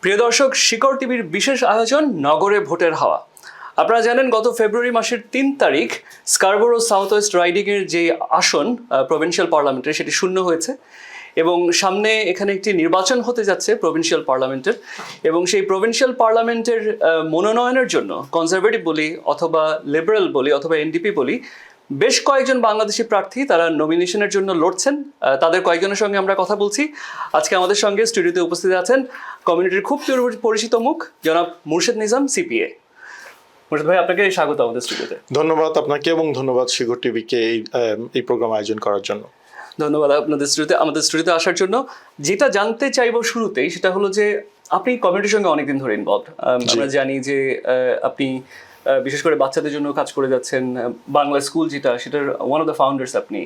প্রিয় দর্শক, শিকড় টিভির বিশেষ আয়োজন নগরে ভোটের হাওয়া। আপনারা জানেন গত ফেব্রুয়ারি মাসের ৩ তারিখ স্কারবোরো সাউথ ওয়েস্ট রাইডিংয়ের যে আসন প্রভিন্সিয়াল পার্লামেন্টের সেটি শূন্য হয়েছে এবং সামনে এখানে একটি নির্বাচন হতে যাচ্ছে প্রভিন্সিয়াল পার্লামেন্টের, এবং সেই প্রভিন্সিয়াল পার্লামেন্টের মনোনয়নের জন্য কনজারভেটিভ বলি অথবা লিবারেল বলি অথবা এনডিপি বলি বেশ কয়েকজন বাংলাদেশি প্রার্থী তারা নমিনেশনের জন্য লড়ছেন। তাদের কয়েকজনের সঙ্গে আমরা কথা বলছি। আজকে আমাদের সঙ্গে স্টুডিওতে উপস্থিত আছেন কমিউনিটির খুব পরিচিত মুখ জনাব মুর্শেদ নিজাম সিপিএ। মুর্শেদ ভাই, আপনাকে স্বাগত আমাদের স্টুডিওতে। ধন্যবাদ আপনাকে এবং ধন্যবাদ শিকড় টিভিকে এই প্রোগ্রাম আয়োজন করার জন্য। ধন্যবাদ আপনাদের আমাদের স্টুডিওতে আসার জন্য। যেটা জানতে চাইবো শুরুতেই সেটা হলো যে আপনি কমিউনিটির সঙ্গে অনেকদিন ধরে ইনভলভড। আমরা জানি যে আপনি বিশেষ করে বাচ্চাদের জন্য কাজ করে যাচ্ছেন, বাংলা স্কুল যেটা সেটার ওয়ান অফ দ্য ফাউন্ডার্স আপনি,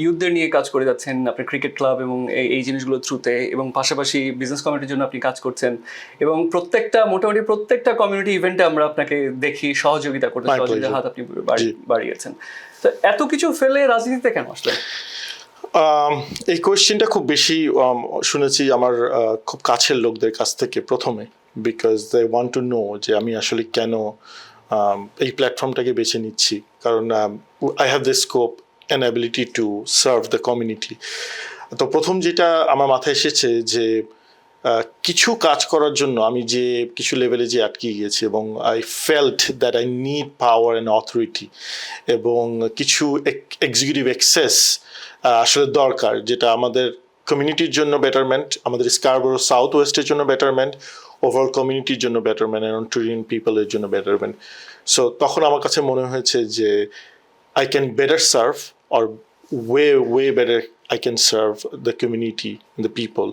ইউথদের নিয়ে কাজ করে যাচ্ছেন আপনার ক্রিকেট ক্লাব এবং এই জিনিসগুলোর থ্রুতে, এবং পাশাপাশি বিজনেস কমিউনিটির জন্য আপনি কাজ করছেন এবং মোটামুটি প্রত্যেকটা কমিউনিটি ইভেন্টে আমরা আপনাকে দেখি সহযোগিতা করতে, সহযোগিতার হাত আপনি বাড়িয়েছেন। তো এত কিছু ফেলে রাজনীতিতে কেন আসলেন? এই কোয়েশ্চেনটা খুব বেশি শুনেছি আমার খুব কাছের লোকদের কাছ থেকে প্রথমে, because they want to know যে আমি আসলে কেন এই প্ল্যাটফর্মটাকে বেছে নিচ্ছি। কারণ I have the scope and ability to serve the community. তো প্রথম যেটা আমার মাথায় এসেছে যে কিছু কাজ করার জন্য আমি যে কিছু লেভেলে যে আটকে গিয়েছি এবং I felt that I need power and authority এবং কিছু এক্সিকিউটিভ অ্যাক্সেস আসলে দরকার, যেটা আমাদের কমিউনিটির জন্য বেটারমেন্ট, আমাদের স্কারবোরো সাউথ ওয়েস্টের জন্য বেটারমেন্ট, ওভারঅল কমিউনিটির জন্য বেটারমেন্ট, অ্যান্ড অন্টারিয়ান পিপলের জন্য বেটারমেন্ট। সো তখন আমার কাছে মনে হয়েছে যে I can better serve or way better I can serve the community, the people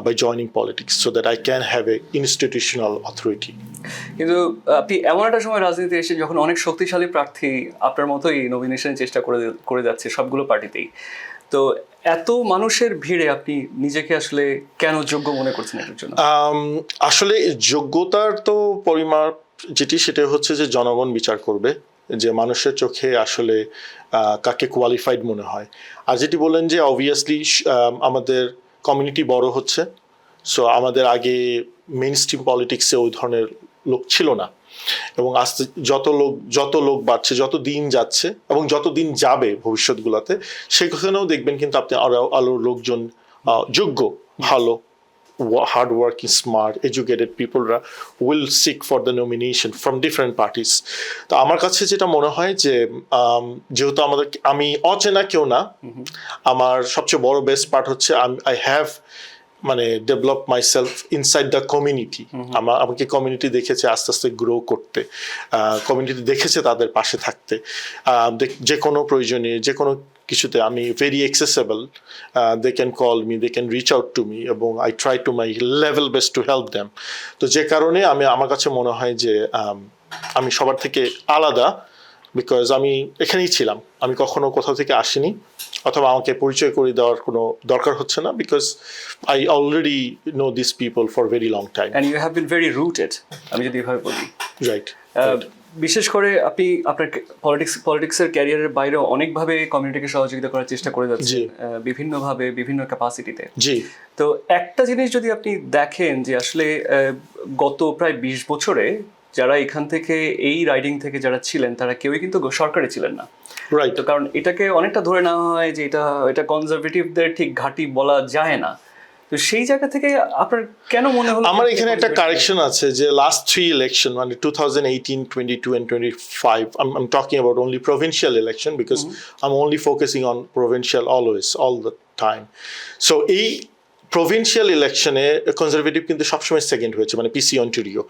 by joining politics so that I can have a institutional authority. কিন্তু আপনি এমন একটা সময় রাজনীতিতে এসে যখন অনেক শক্তিশালী প্রার্থী আপনার মতোই নমিনেশনের চেষ্টা করে যাচ্ছে সবগুলো পার্টিতেই, তো এত মানুষের ভিড়ে আপনি নিজেকে আসলে কেন যোগ্য মনে করছেন এটার জন্য? আসলে যোগ্যতার তো পরিমাপ যেটি সেটা হচ্ছে যে জনগণ বিচার করবে যে মানুষের চোখে আসলে কাকে কোয়ালিফাইড মনে হয়। আর যেটি বললেন যে অবভিয়াসলি আমাদের কমিউনিটি বড় হচ্ছে, সো আমাদের আগে মেইন স্ট্রিম পলিটিক্সে ওই ধরনের লোক ছিল না, এবং আস্তে যত লোক বাড়ছে, যত দিন যাচ্ছে এবং যত দিন যাবে ভবিষ্যৎগুলোতে, সেখানেও দেখবেন কিন্তু আপনি আরো লোকজন যোগ্য, ভালো, hard working, smart, educated peopleরা will seek for the nomination from different parties. তো আমার কাছে যেটা মনে হয় যে যেহেতু আমি অচেনা কেউ না, আমার সবচেয়ে বড় বেস্ট পার্ট হচ্ছে I have develop myself inside the community. আমাকে কমিউনিটি দেখেছে আস্তে আস্তে গ্রো করতে, কমিউনিটি দেখেছে তাদের পাশে থাকতে, যে কোনো প্রয়োজনে যে কোনো কিছুতে আমি very accessible, they can call me, they can reach out to me, এবং I try to my level best to help them. তো যে কারণে আমার কাছে মনে হয় যে আমি সবার থেকে আলাদা, বিকজ আমি এখানেই ছিলাম, আমি কখনো কোথাও থেকে আসিনি, অথবা আমাকে পরিচয় করে দেওয়ার কোনো দরকার হচ্ছে না, because I already know this people for very long time and you have been very rooted, আমি যদি এভাবে বলি। রাইট। বিশেষ করে আপনি আপনার পলিটিক্সের ক্যারিয়ারের বাইরেও অনেকভাবে কমিউনিটিকে সহযোগিতা করার চেষ্টা করে যাচ্ছেন বিভিন্নভাবে, বিভিন্ন ক্যাপাসিটিতে। জি। তো একটা জিনিস যদি আপনি দেখেন যে আসলে গত প্রায় 20 বছরে যারা এখান থেকে এই রাইডিং থেকে যারা ছিলেন তারা কেউই কিন্তু সরকারে ছিলেন না। রাইট। তো কারণ এটাকে অনেকটা ধরে নেওয়া হয় যে এটা কনজারভেটিভদের ঠিক ঘাঁটি বলা যায় না। তো সেই জায়গা থেকে আপনার কেন মনে হলো? আমার এখানে একটা কারেকশন আছে যে last 3 election, 2018, 22 and 25, I'm talking about only provincial election because I'm only focusing on provincial always, all the time. So এই প্রভিন্সিয়াল ইলেকশনে কনজারভেটিভ কিন্তু সবসময় সেকেন্ড হয়েছে, পিসি অন্টারিও,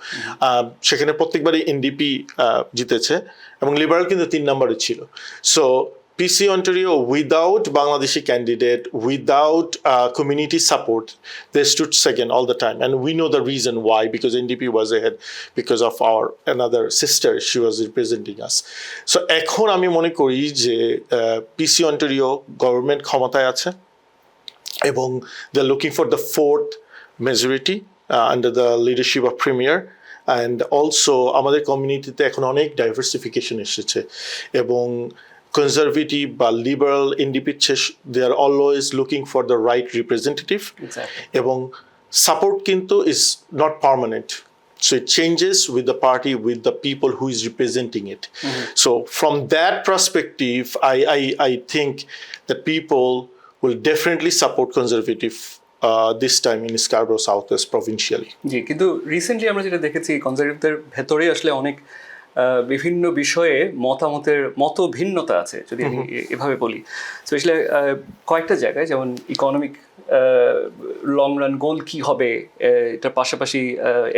সেখানে প্রত্যেকবারই এনডিপি জিতেছে এবং লিবারেল কিন্তু 3 নম্বরে ছিল। So PC Ontario, without Bangladeshi candidate, without community support, they stood second all the time. And we know the reason why, because NDP was ahead because of our another sister, she was representing us. So এখন আমি মনে করি যে PC Ontario government ক্ষমতায় আছে এবং they're looking for the 4th majority under the leadership of Premier. And also আমাদের কমিউনিটিতে এখন অনেক ডাইভার্সিফিকেশন এসেছে এবং conservative বা liberal independent, they are always looking for the right representative. Exactly. এবং support কিন্তু is not permanent. So it changes with the party, with the people who is representing it. So from that perspective, I think that people will definitely support conservative this time in Scarborough Southwest provincially. জি, কিন্তু recently আমরা যেটা দেখেছি কনজারভেটিভদের ভেতরে আসলে অনেক বিভিন্ন বিষয়ে মত ভিন্নতা আছে, যদি আমি এভাবে বলি। স্পেশালি কয়েকটা জায়গায়, যেমন ইকোনমিক লং রান গোল কি হবে, এটার পাশাপাশি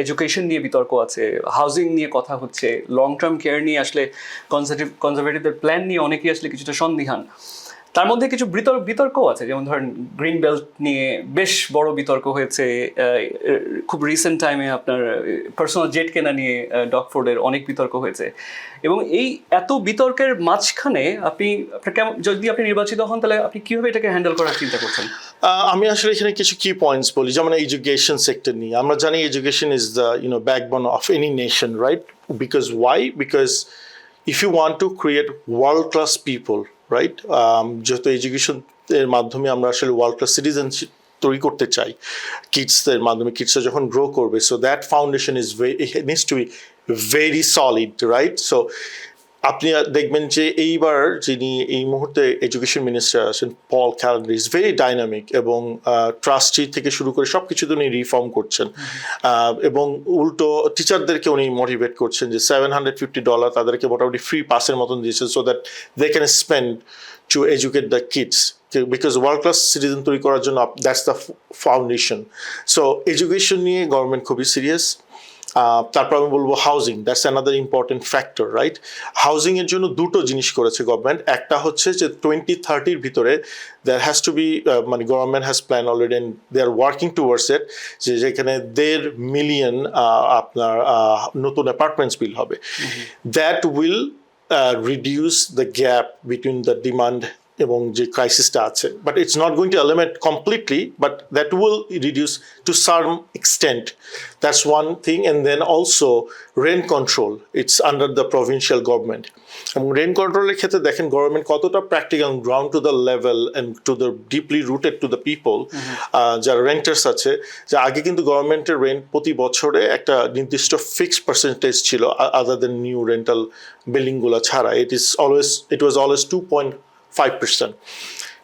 এডুকেশন নিয়ে বিতর্ক আছে, হাউজিং নিয়ে কথা হচ্ছে, লং টার্ম কেয়ার নিয়ে আসলে কনজারভেটিভদের প্ল্যান নিয়ে অনেকেই আসলে কিছুটা সন্দিহান। তার মধ্যে কিছু বিতর্কও আছে, যেমন ধরেন গ্রিন বেল্ট নিয়ে বেশ বড় বিতর্ক হয়েছে খুব রিসেন্ট টাইমে। আপনার পার্সোনাল জেট কেনা নিয়ে ডকফোর্ডের অনেক বিতর্ক হয়েছে, এবং এই এত বিতর্কের মাঝখানে আপনার কেমন, যদি আপনি নির্বাচিত হন তাহলে আপনি কিভাবে এটাকে হ্যান্ডেল করার চিন্তা করছেন? আমি আসলে এখানে কিছু কি পয়েন্টস বলি, যেমন এডুকেশন সেক্টর নিয়ে। আমরা জানি education is the backbone of any nation, right? Because Y? Because if you want to create world class people, right, যেহেতু এডুকেশন এর মাধ্যমে আমরা আসলে ওয়ার্ল্ড ক্লাস সিটিজেনশিপ তৈরি করতে চাই কিডসদের মাধ্যমে, কিডসরা যখন গ্রো করবে, so that foundation is needs to be very solid, right? So আপনি দেখবেন যে এইবার যিনি এই মুহূর্তে এডুকেশন মিনিস্টার আছেন, পল ক্যালেন্ডার, ইজ ভেরি ডাইনামিক, এবং ট্রাস্টি থেকে শুরু করে সব কিছুতে উনি রিফর্ম করছেন, এবং উল্টো টিচারদেরকে উনি মোটিভেট করছেন যে $750 তাদেরকে মোটামুটি ফ্রি পাসের মতন দিয়েছেন, so that they can spend to educate the kids, because world class citizen তৈরি করার জন্য that's the foundation. So education নিয়ে গভর্নমেন্ট খুবই সিরিয়াস। তারপর আমি বলবো housing, that's another important factor, right? Housing এর জন্য দুটো জিনিস করেছে গভর্নমেন্ট। একটা হচ্ছে যে 2030 ভিতরে দ্যার হ্যাজ টু বি, মানে government has plan already and they are working towards it, যে যেখানে 1.5 মিলিয়ন আপনার নতুন অ্যাপার্টমেন্টস বিল হবে। That will reduce the gap between the demand এবং যে ক্রাইসিসটা আছে, but it's not going to eliminate completely, but that will reduce to some extent. That's one thing. And then also rent control, it's under the provincial government. এবং rent কন্ট্রোলের ক্ষেত্রে দেখেন government কতটা practical, ground to the level and to the deeply rooted to the people যারা renters আছে। যে আগে কিন্তু গভর্নমেন্টের রেন্ট প্রতি বছরে একটা নির্দিষ্ট ফিক্সড পার্সেন্টেজ ছিল, আদার দেন নিউ রেন্টাল বিল্ডিংগুলো ছাড়া। ইট was always 2.5%.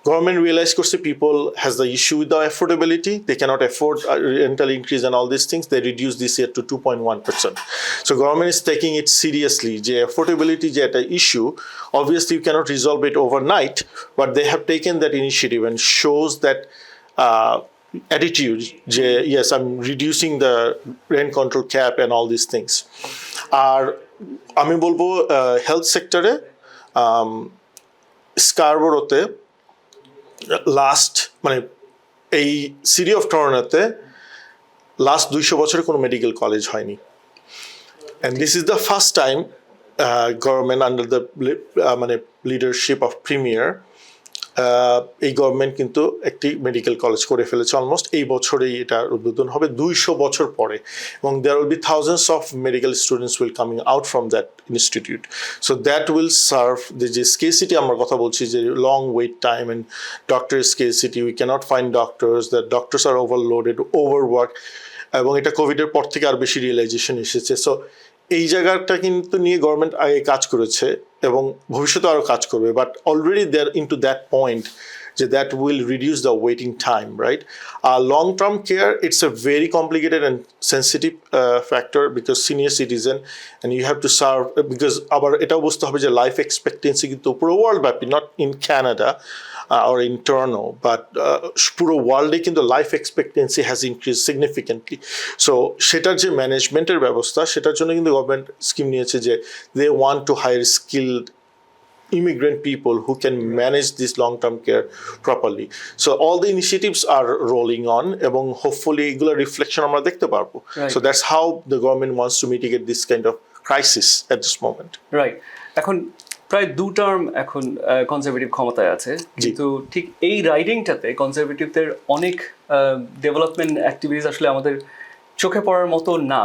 Government realized because people has the issue with the affordability. They cannot afford rental increase and all these things. They reduced this year to 2.1%. So government is taking it seriously. The affordability is an issue. Obviously, you cannot resolve it overnight, but they have taken that initiative and shows that attitude. Yes, I'm reducing the rent control cap and all these things. আমি বলবো health সেক্টরে স্কারবোরোতে last, মানে এই city of টরন্টোতে last 200 বছরে কোনো medical college হয়নি, and this is the first time government under the মানে leadership of premier, এই গভর্নমেন্ট কিন্তু একটি মেডিকেল কলেজ করে ফেলেছে অলমোস্ট। এই বছরেই এটার উদ্বোধন হবে 200 বছর পরে, এবং there will be thousands of medical students will coming out from that institute. So that will serve যে স্কেসিটি আমরা কথা বলছি, যে long wait time and doctor scarcity, we cannot find doctors, that doctors are overloaded, overwork, এবং এটা কোভিডের পর থেকে আর বেশি রিয়েলাইজেশন এসেছে। সো এই জায়গাটা কিন্তু নিয়ে গভর্নমেন্ট আগে কাজ করেছে এবং ভবিষ্যতে আরও কাজ করবে, but already they are into that point যে that will reduce the waiting time, right? Long term care, it's a very complicated and sensitive factor, because senior citizen and you have to serve, because আবার এটাও বুঝতে হবে যে life expectancy কিন্তু পুরো world ব্যাপী, not in Canada or internal, but পুরো ওয়ার্ল্ডে কিন্তু life expectancy has increase significantly. So সেটার যে ম্যানেজমেন্টের ব্যবস্থা, সেটার জন্য কিন্তু গভর্নমেন্ট স্কিম নিয়েছে যে they want to hire skilled immigrant people who can manage this long-term care properly. So all the initiatives are rolling on, এবং hopefully এগুলো reflection আমরা দেখতে পারবো. So that's how the government wants to mitigate this kind of crisis at this moment. Right. এখন প্রায় 2 term এখন conservative ক্ষমতায় আছে, কিন্তু ঠিক এই রাইডিংটাতে কনজারভেটিভদের অনেক ডেভেলপমেন্ট অ্যাক্টিভিটিস আসলে আমাদের চোখে পড়ার মতো না,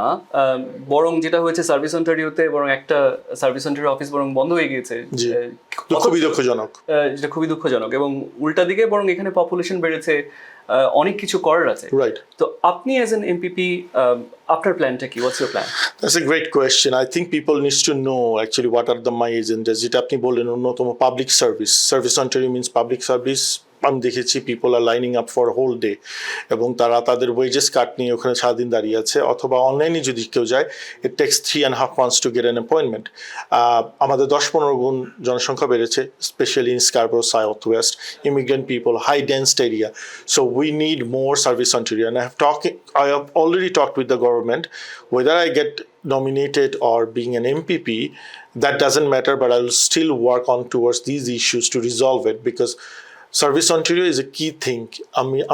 বরং যেটা হয়েছে সার্ভিস অন্টারিওতে বরং একটা সার্ভিস অন্টারিও অফিস বরং বন্ধ হয়ে গিয়েছে, জি, খুবই দুঃখজনক। যেটা খুবই দুঃখজনক। এবং উল্টা দিকে বরং এখানে পপুলেশন বেড়েছে, অনেক কিছু করার আছে। রাইট। তো আপনি অ্যাজ এন এমপিপি আপনার প্ল্যানটা কি? What's your plan? That's a great question. I think people needs to know actually what are my agendas. যেটা আপনি বললেন অন্যতম public service, service Ontario means public service. আমি দেখেছি people are lining up for whole day এবং তারা তাদের wages কাট নিয়ে ওখানে সারাদিন দাঁড়িয়ে আছে, অথবা অনলাইনে যদি কেউ যায় it takes 3.5 months to get an appointment. আমাদের 10-15 গুণ জনসংখ্যা বেড়েছে, specially in Scarborough south west, immigrant people, high densed area, so we need more service Ontario. And I have already talked with the government whether I get nominated or being an MPP, that doesn't matter, but I will still work on towards these issues to resolve it, because service Ontario is a কি thing.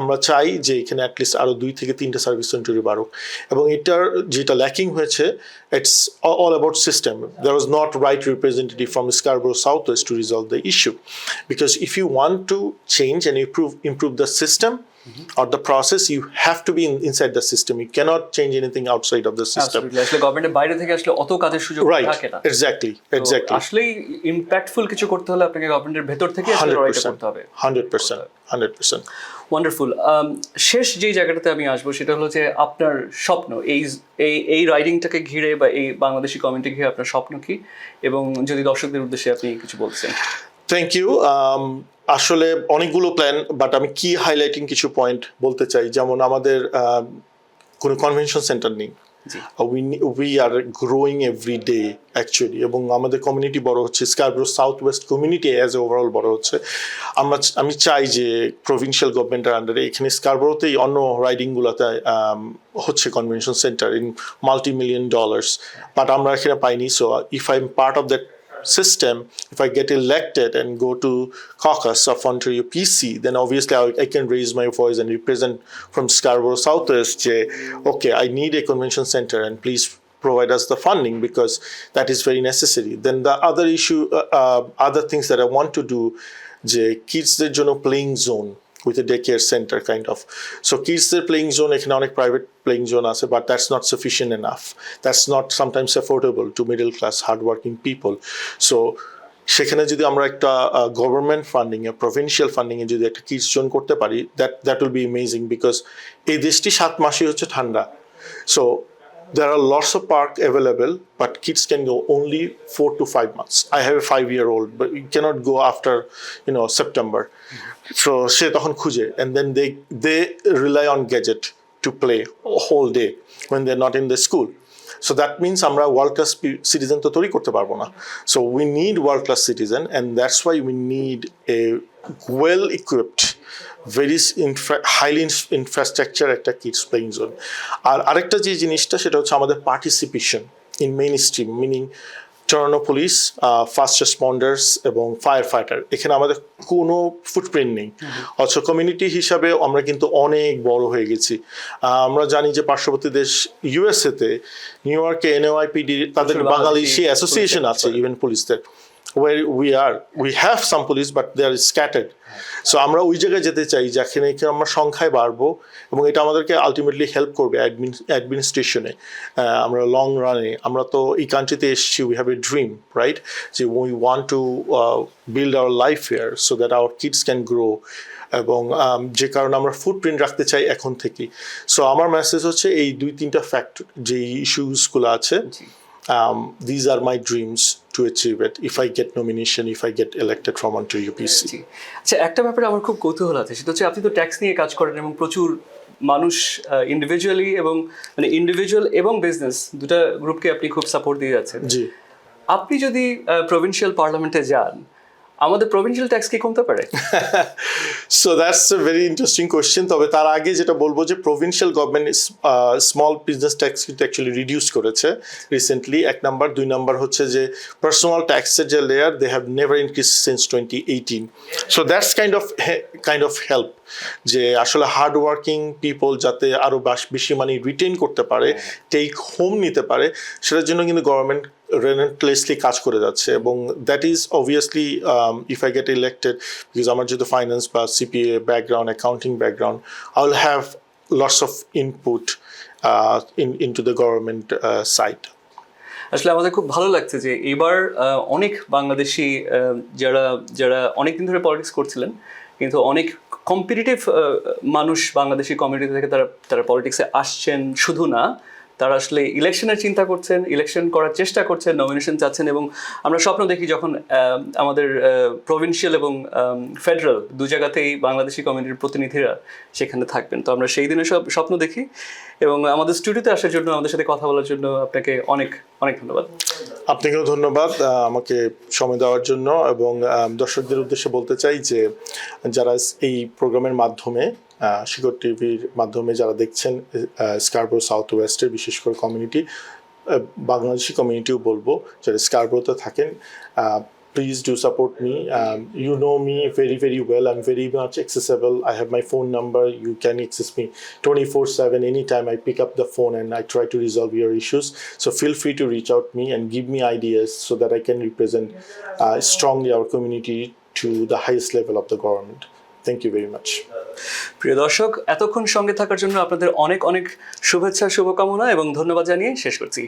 আমরা চাই যে এখানে at least আরও 2 থেকে 3টা service Ontario বাড়ুক, এবং এটার যেটা ল্যাকিং হয়েছে it's all about system. There was not right representative from Scarborough south West to resolve the issue, because if you want to change and improve the system or the process, you have to be inside the system. You cannot change anything outside of the system. Absolutely. আসলে গভর্নমেন্টের বাইরে থেকে আসলে অত কাজের সুযোগ Right, থাকে না। exactly. আসলে ইম্প্যাক্টফুল কিছু করতে হলে আপনাকে গভর্নমেন্টের ভেতর থেকে আসলে লড়াইটা করতে হবে। 100%. ওয়ান্ডারফুল। শেষ যেই জায়গাটাতে আমি আসবো সেটা হলো যে আপনার স্বপ্ন এই রাইডিংটাকে ঘিরে বা এই বাংলাদেশি কমিউনিটি ঘিরে আপনার স্বপ্ন কি, এবং যদি দর্শকদের উদ্দেশ্যে আপনি কিছু বলছেন। Thank you. আসলে অনেকগুলো প্ল্যান, বাট আমি কি হাইলাইটিং কিছু পয়েন্ট বলতে চাই। যেমন আমাদের কোনো কনভেনশন সেন্টার নেই, we are growing every day actually, এবং আমাদের কমিউনিটি বড় হচ্ছে, Scarborough south West community as a overall বড় হচ্ছে। আমি চাই যে প্রভিন্সিয়াল গভর্নমেন্টের আন্ডারে এখানে স্কারবোরোতেই অন্য রাইডিংগুলোতে হচ্ছে convention centre in $multi-million, but আমরা এখানে পাইনি। So if I am part of that system, if I get elected and go to caucus of Ontario PC, then obviously I can raise my voice and represent from Scarborough Southwest, okay, I need a convention center and please provide us the funding, because that is very necessary. Then the other issue, other things that I want to do, kids der jonno playing zone with a daycare center kind of. So kids der playing zone, ekhane onek private playing zone ase, but that's not sufficient enough. That's not sometimes affordable to middle class hardworking people. So সেখানে যদি আমরা একটা government funding এ, provincial funding এ যদি একটা kids zone করতে পারি, that will be amazing, because এই দেশটি 7 মাসই হচ্ছে ঠান্ডা। So there are lots of park available, but kids can go only 4 to 5 months. I have a 5-year-old, but you cannot go after September. So সে তখন খুঁজে, and then they rely on gadget to play whole day when they're not in the school. So that means আমরা world class citizen তো তৈরি করতে পারবো না। So we need world class citizen, and that's why we need a well equipped, very highly infrastructure একটা kids playing zone. আর আরেকটা যে জিনিসটা সেটা হচ্ছে আমাদের participation in mainstream, meaning Toronto police, first responders এবং ফায়ার ফাইটার, এখানে আমাদের কোনো ফুটপ্রিন্ট নেই। অথচ কমিউনিটি হিসাবে আমরা কিন্তু অনেক বড় হয়ে গেছি। আমরা জানি যে পার্শ্ববর্তী দেশ ইউএসএতে, নিউ ইয়র্কে NYPD তাদের বাংলাদেশি অ্যাসোসিয়েশন আছে, ইভেন পুলিশদের, where we have some police but they are scattered. So আমরা ওই জায়গায় যেতে চাই যেখানে আমরা সংখ্যায় বাড়বো, এবং এটা আমাদেরকে আলটিমেটলি হেল্প করবে অ্যাডমিনিস্ট্রেশনে। আমরা লং রানে, আমরা তো এই কান্ট্রিতে এসেছি, we have a dream, right, যে we want to build our life here so that our kids can grow, এবং যে কারণে আমরা ফুটপ্রিন্ট রাখতে চাই এখন থেকেই। সো আমার মেসেজ হচ্ছে এই 2-3টা ফ্যাক্টর যে ইস্যুসগুলো আছে, these are my dreams to achieve it if I get nomination, if I get elected from Ontario PC. আচ্ছা, একটা ব্যাপারে আমার খুব কৌতূহল আছে, সেটা হচ্ছে আপনি তো ট্যাক্স নিয়ে কাজ করেন এবং প্রচুর মানুষ ইন্ডিভিজুয়ালি এবং বিজনেস দুটা গ্রুপকে আপনি খুব সাপোর্ট দিয়ে যাচ্ছেন। জি, আপনি যদি প্রভিন্সিয়াল পার্লামেন্টে যান, আমাদের প্রভিন্সিয়াল ট্যাক্স কি কমতে পারে? So that's a very interesting question. তবে তার আগে যেটা বলবো যে provincial government small business tax কিন্তু অ্যাকচুয়ালি রিডিউস করেছে রিসেন্টলি, 1 নাম্বার। 2 নাম্বার হচ্ছে যে পার্সোনাল ট্যাক্সের যে layer, they have never increase since 2018। So that's kind of help, যে আসলে হার্ড ওয়ার্কিং পিপল যাতে আরও বেশি মানি রিটেইন করতে পারে, টেক হোম নিতে পারে, সেটার জন্য কিন্তু গভর্নমেন্ট relentlessly কাজ করে যাচ্ছে। এবং that is obviously if I get elected, because আমার যেহেতু ফাইন্যান্স বা CPA background, accounting background, I will have lots of input into the government side. আসলে আমাদের খুব ভালো লাগছে যে এবার অনেক বাংলাদেশি যারা যারা অনেক দিন ধরে পলিটিক্স করছিলেন কিন্তু অনেক কম্পিটিটিভ মানুষ বাংলাদেশি কমিউনিটি থেকে তারা তারা পলিটিক্সে আসছেন শুধু না, তারা আসলে ইলেকশনের চিন্তা করছেন, ইলেকশন করার চেষ্টা করছেন, নমিনেশন চাচ্ছেন এবং আমরা স্বপ্ন দেখি যখন আমাদের প্রভিন্সিয়াল এবং ফেডারেল দু জায়গাতেই বাংলাদেশি কমিউনিটির প্রতিনিধিরা সেখানে থাকবেন। তো আমরা সেই দিনে সব স্বপ্ন দেখি এবং আমাদের স্টুডিওতে আসার জন্য, আমাদের সাথে কথা বলার জন্য আপনাকে অনেক অনেক ধন্যবাদ। আপনাকেও ধন্যবাদ আমাকে সময় দেওয়ার জন্য, এবং দর্শকদের উদ্দেশ্যে বলতে চাই যে যারা এই প্রোগ্রামের মাধ্যমে শিকড় টিভির মাধ্যমে যারা দেখছেন স্কারবোরো সাউথ ওয়েস্টের বিশেষ করে কমিউনিটি, বাংলাদেশি কমিউনিটিও বলবো যারা স্কারবোরোতে থাকেন, please do support me. You know me very, very well. I'm very much accessible. I have my phone number. You can access me 24/7. Anytime I pick up the phone and I try to resolve your issues. So feel free to reach out to me and give me ideas so that I can represent strongly our community to the highest level of the government. Thank you very much. প্রিয় দর্শক, এতক্ষণ সঙ্গে থাকার জন্য আপনাদের অনেক অনেক শুভেচ্ছা, শুভকামনা এবং ধন্যবাদ জানিয়ে শেষ করছি।